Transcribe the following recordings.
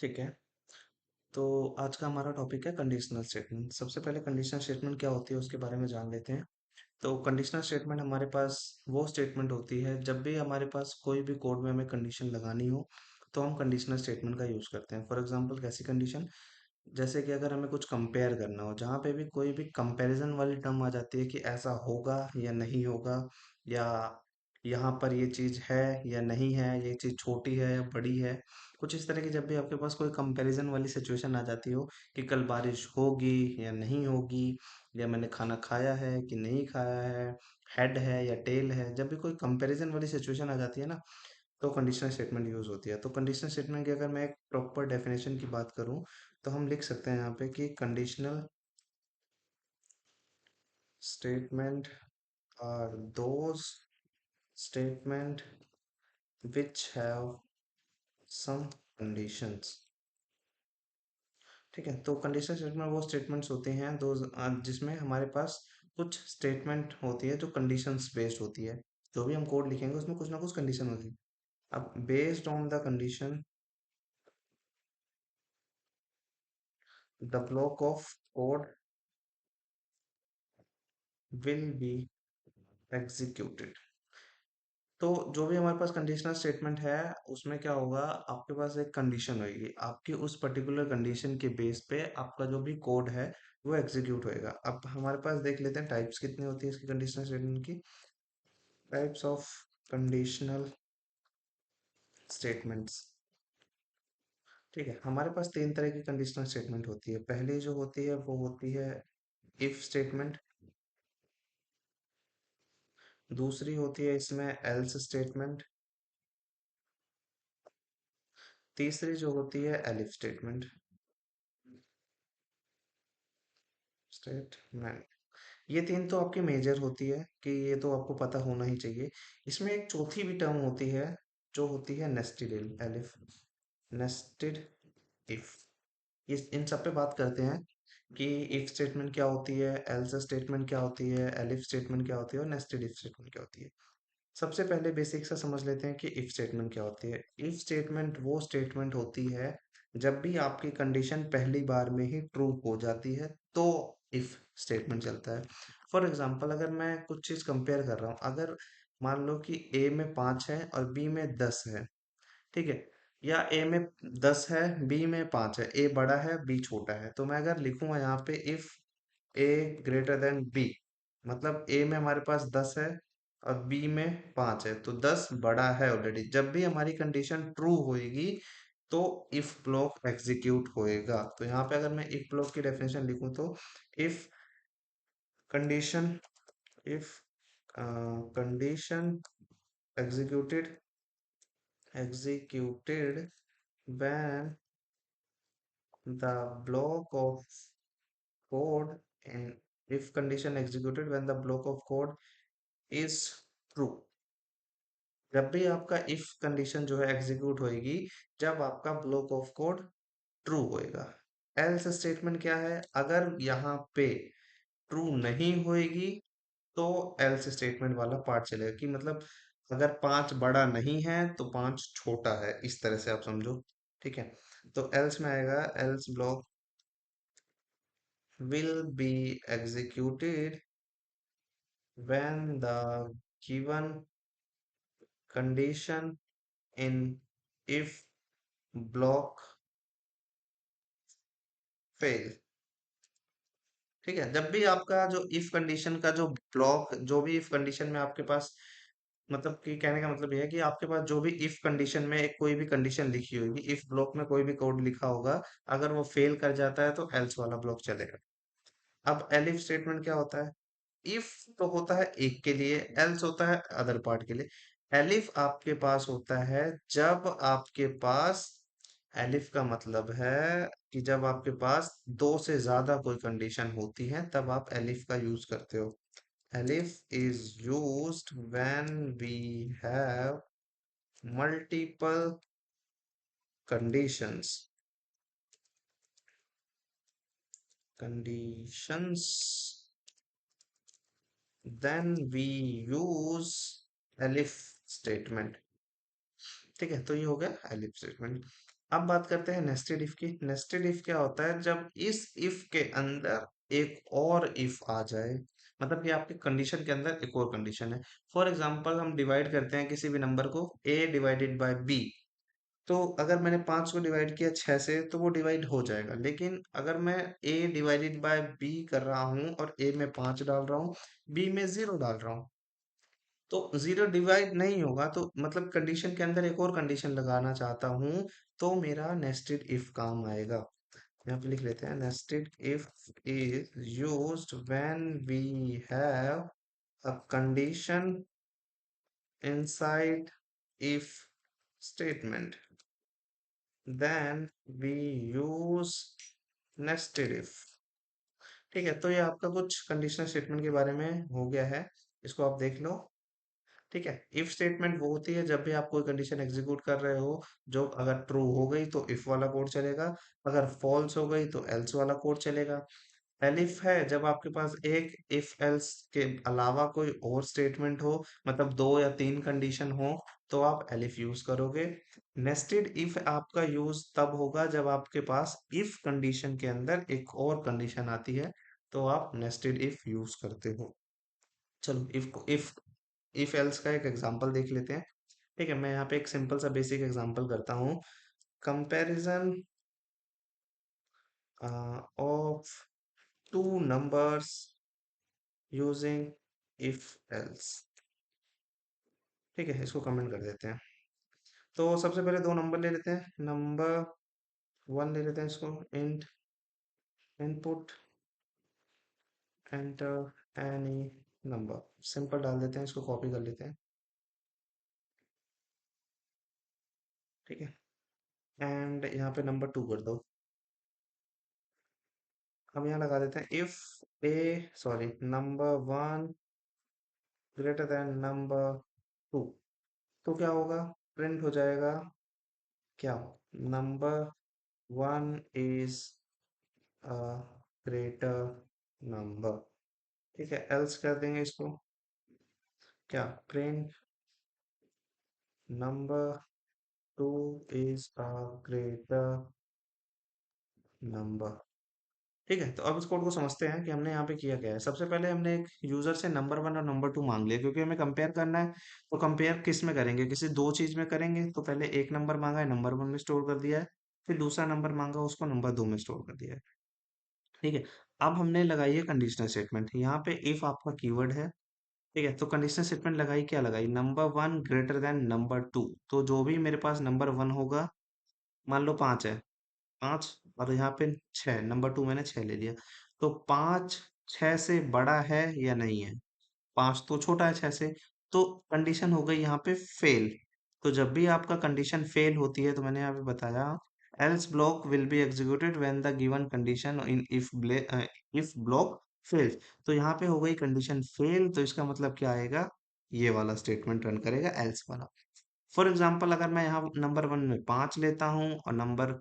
ठीक है। तो आज का हमारा टॉपिक है कंडीशनल स्टेटमेंट। सबसे पहले कंडीशनल स्टेटमेंट क्या होती है उसके बारे में जान लेते हैं। तो कंडीशनल स्टेटमेंट हमारे पास वो स्टेटमेंट होती है जब भी हमारे पास कोई भी कोड में हमें कंडीशन लगानी हो, तो हम कंडीशनल स्टेटमेंट का यूज करते हैं। फॉर एग्जांपल कैसी कंडीशन, जैसे कि अगर हमें कुछ कंपेयर करना हो, जहाँ पे भी कोई भी कंपैरिजन वाली टर्म आ जाती है कि ऐसा होगा या नहीं होगा, या यहाँ पर ये चीज़ है या नहीं है, ये चीज़ छोटी है या बड़ी है, कुछ इस तरह की जब भी आपके पास कोई कंपैरिजन वाली सिचुएशन आ जाती हो कि कल बारिश होगी या नहीं होगी, या मैंने खाना खाया है कि नहीं खाया है, हेड है या टेल है, जब भी कोई कंपैरिजन वाली सिचुएशन आ जाती है ना, तो कंडीशनल स्टेटमेंट यूज होती है। तो कंडीशनल स्टेटमेंट की अगर मैं एक प्रॉपर डेफिनेशन की बात करूं, तो हम लिख सकते हैं यहाँ पे कि conditional statement are those statement which have some conditions. ठीक है, तो कंडीशनल स्टेटमेंट वो स्टेटमेंट्स होते हैं दो, जिसमें हमारे पास कुछ स्टेटमेंट होती है जो कंडीशंस बेस्ड होती है। जो भी हम कोड लिखेंगे उसमें कुछ ना कुछ कंडीशन होती है। अब based on the condition, the block of code will be executed. तो जो भी हमारे पास कंडीशनल स्टेटमेंट है, उसमें क्या होगा, आपके पास एक कंडीशन होगी, आपकी उस पर्टिकुलर कंडीशन के बेस पे आपका जो भी कोड है वो एग्जीक्यूट होएगा। अब हमारे पास देख लेते हैं टाइप्स कितनी होती है इसकी कंडीशनल स्टेटमेंट की। Types of conditional statements. ठीक है, हमारे पास तीन तरह की कंडीशनल स्टेटमेंट होती है। पहली जो होती है वो होती है इफ स्टेटमेंट। दूसरी होती है इसमें एल्स स्टेटमेंट। तीसरी जो होती है एलिफ स्टेटमेंट स्टेटमेंट। ये तीन तो आपकी मेजर होती है कि ये तो आपको पता होना ही चाहिए। इसमें एक चौथी भी टर्म होती है जो होती है नेस्टेड एलिफ, नेस्टेड इफ। ये इन सब पे बात करते हैं कि इफ स्टेटमेंट क्या होती है, एल्स स्टेटमेंट क्या होती है, एलिफ स्टेटमेंट क्या होती है और नेस्टेड इफ स्टेटमेंट क्या होती है। सबसे पहले बेसिक सा समझ लेते हैं कि इफ स्टेटमेंट क्या होती है। इफ स्टेटमेंट वो स्टेटमेंट होती है जब भी आपकी कंडीशन पहली बार में ही ट्रू हो जाती है, तो इफ स्टेटमेंट चलता है। फॉर एग्जांपल अगर मैं कुछ चीज कंपेयर कर रहा हूँ, अगर मान लो कि ए में 5 है और बी में 10 है, ठीक है, या ए में 10 है, बी में 5 है, ए बड़ा है बी छोटा है, तो मैं अगर लिखूंगा यहाँ पे if A greater than B, मतलब ए में हमारे पास 10 है और बी में 5 है, तो 10 बड़ा है ऑलरेडी। जब भी हमारी कंडीशन ट्रू होएगी तो इफ ब्लॉक एग्जीक्यूट होएगा। तो यहाँ पे अगर मैं इफ ब्लॉक की डेफिनेशन लिखूं तो if condition, if condition executed, executed when the block of code in, if condition executed when the block of code is true। जब भी आपका if कंडीशन जो है एग्जीक्यूट होएगी जब आपका ब्लॉक ऑफ कोड ट्रू होएगा। एल्स स्टेटमेंट क्या है, अगर यहाँ पे ट्रू नहीं होएगी तो एल्स स्टेटमेंट वाला पार्ट चलेगा कि मतलब अगर 5 बड़ा नहीं है तो 5 छोटा है, इस तरह से आप समझो। ठीक है, तो एल्स में आएगा else block will be executed when the given condition in if block fail। ठीक है, जब भी आपका जो इफ कंडीशन का जो ब्लॉक, जो भी इफ कंडीशन में आपके पास, मतलब कि कहने का मतलब यह है कि आपके पास जो भी इफ कंडीशन में एक कोई भी कंडीशन लिखी होगी, इफ ब्लॉक में कोई भी कोड लिखा होगा, अगर वो फेल कर जाता है तो एल्स वाला ब्लॉक चलेगा। अब एलिफ स्टेटमेंट क्या होता है, इफ तो होता है एक के लिए, एल्स होता है अदर पार्ट के लिए। एलिफ आपके पास होता है जब आपके पास, एलिफ का मतलब है कि जब आपके पास दो से ज्यादा कोई कंडीशन होती है तब आप एलिफ का यूज करते हो। Elif is used when we have multiple conditions, conditions then we use elif statement. ठीक है, तो ये हो गया एलिफ स्टेटमेंट। अब बात करते हैं नेस्टेड इफ की। नेस्टेड इफ क्या होता है? जब इस इफ के अंदर एक और इफ आ जाए, मतलब कि आपके कंडीशन के अंदर एक और कंडीशन है। फॉर एग्जांपल हम डिवाइड करते हैं किसी भी नंबर को a डिवाइडेड बाय b। तो अगर मैंने 5 को डिवाइड किया 6 से तो वो डिवाइड हो जाएगा, लेकिन अगर मैं a डिवाइडेड बाय b कर रहा हूँ और a में 5 डाल रहा हूँ, b में 0 डाल रहा हूँ, तो जीरो डिवाइड नहीं होगा। तो मतलब कंडीशन के अंदर एक और कंडीशन लगाना चाहता हूं, तो मेरा नेस्टेड इफ काम आएगा। यहाँ पे लिख लेते हैं, nested if is used when we have a condition inside if statement, then we use nested if. ठीक है, तो ये आपका कुछ कंडीशनल स्टेटमेंट के बारे में हो गया है, इसको आप देख लो। ठीक है, इफ स्टेटमेंट वो होती है जब भी आप कोई कंडीशन एग्जीक्यूट कर रहे हो, जो अगर ट्रू हो गई तो इफ वाला कोड चलेगा, अगर फॉल्स हो गई तो एल्स वाला कोड चलेगा। एलिफ है जब आपके पास एक इफ एल्स के अलावा कोई और स्टेटमेंट हो, मतलब दो या तीन कंडीशन हो, तो आप एलिफ यूज करोगे। नेस्टेड इफ आपका यूज तब होगा जब आपके पास इफ कंडीशन के अंदर एक और कंडीशन आती है, तो आप नेस्टेड इफ यूज करते हो। चलो इफ एल्स का एक एग्जांपल देख लेते हैं। ठीक है, मैं यहाँ पे एक सिंपल सा बेसिक एग्जांपल करता हूँ। Comparison of two numbers using if else. ठीक है, इसको कमेंट कर देते हैं। तो सबसे पहले दो नंबर ले लेते हैं। नंबर वन ले लेते हैं, इसको int input enter any number, simple डाल देते हैं, इसको कॉपी कर लेते हैं। ठीक है, एंड यहाँ पे नंबर टू कर दो। हम यहाँ लगा देते हैं if A sorry number one greater than number two, तो क्या होगा? प्रिंट हो जाएगा क्या? Number one is a greater number. ठीक है, एल्स कर देंगे इसको, क्या? Print number two is a greater number. ठीक है, तो अब इस कोड को समझते हैं कि हमने यहाँ पे किया क्या है। सबसे पहले हमने एक यूजर से नंबर वन और नंबर टू मांग लिया, क्योंकि हमें कंपेयर करना है। तो कंपेयर किस में करेंगे? किसी दो चीज में करेंगे। तो पहले एक नंबर मांगा है, नंबर वन में स्टोर कर दिया है। फिर दूसरा नंबर मांगा, उसको नंबर दो में स्टोर कर दिया है। ठीक है, अब हमने लगाई है कंडीशनल स्टेटमेंट। यहाँ पे इफ आपका कीवर्ड है। ठीक है, तो कंडीशनल स्टेटमेंट लगाई, क्या लगाई? Number one greater than number two. तो जो भी मेरे पास नंबर वन होगा, मान लो पांच है, पांच, और यहाँ पे छह, नंबर टू मैंने छह ले लिया। तो पांच छह से बड़ा है या नहीं है? पांच तो छोटा है छह से। तो कंडीशन हो गई यहाँ पे फेल। तो जब भी आपका कंडीशन फेल होती है, तो मैंने यहाँ पे बताया, else block will be executed when the given condition in if block fails. तो यहाँ पे हो गई कंडीशन फेल, तो इसका मतलब क्या आएगा? ये वाला स्टेटमेंट रन करेगा, एल्स वाला। फॉर एग्जाम्पल, अगर मैं यहाँ नंबर वन में पांच लेता हूँ और नंबर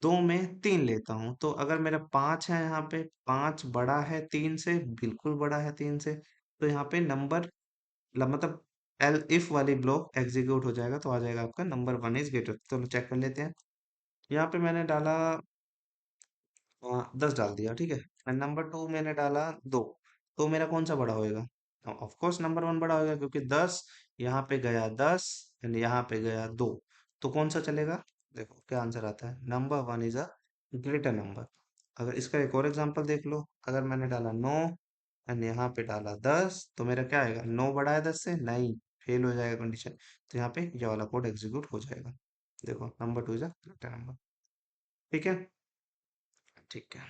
दो में तीन लेता हूँ, तो अगर मेरा पांच है, यहाँ पे पांच बड़ा है तीन से, बिल्कुल बड़ा है तीन से, तो यहाँ पे नंबर मतलब एल इफ वाली ब्लॉक एग्जीक्यूट हो जाएगा, तो आ जाएगा आपका नंबर वन इज ग्रेटर। चलो चेक कर लेते हैं। यहाँ पे मैंने डाला 10 डाल दिया। ठीक है, नंबर टू मैंने डाला दो, तो मेरा कौन सा बड़ा होएगा? ऑफ कोर्स नंबर वन बड़ा होएगा, क्योंकि 10 यहाँ पे गया 10 एंड यहाँ पे गया दो। तो कौन सा चलेगा? देखो क्या आंसर आता है, number one is a greater number. अगर इसका एक और एग्जांपल देख लो, अगर मैंने डाला 9 एंड यहाँ पे डाला 10, तो मेरा क्या आएगा? 9 बड़ा है 10 से? नहीं, फेल हो जाएगा कंडीशन। तो यहाँ पे ये वाला कोड एग्जीक्यूट हो जाएगा। देखो, number two is a greater number. ठीक है, ठीक है।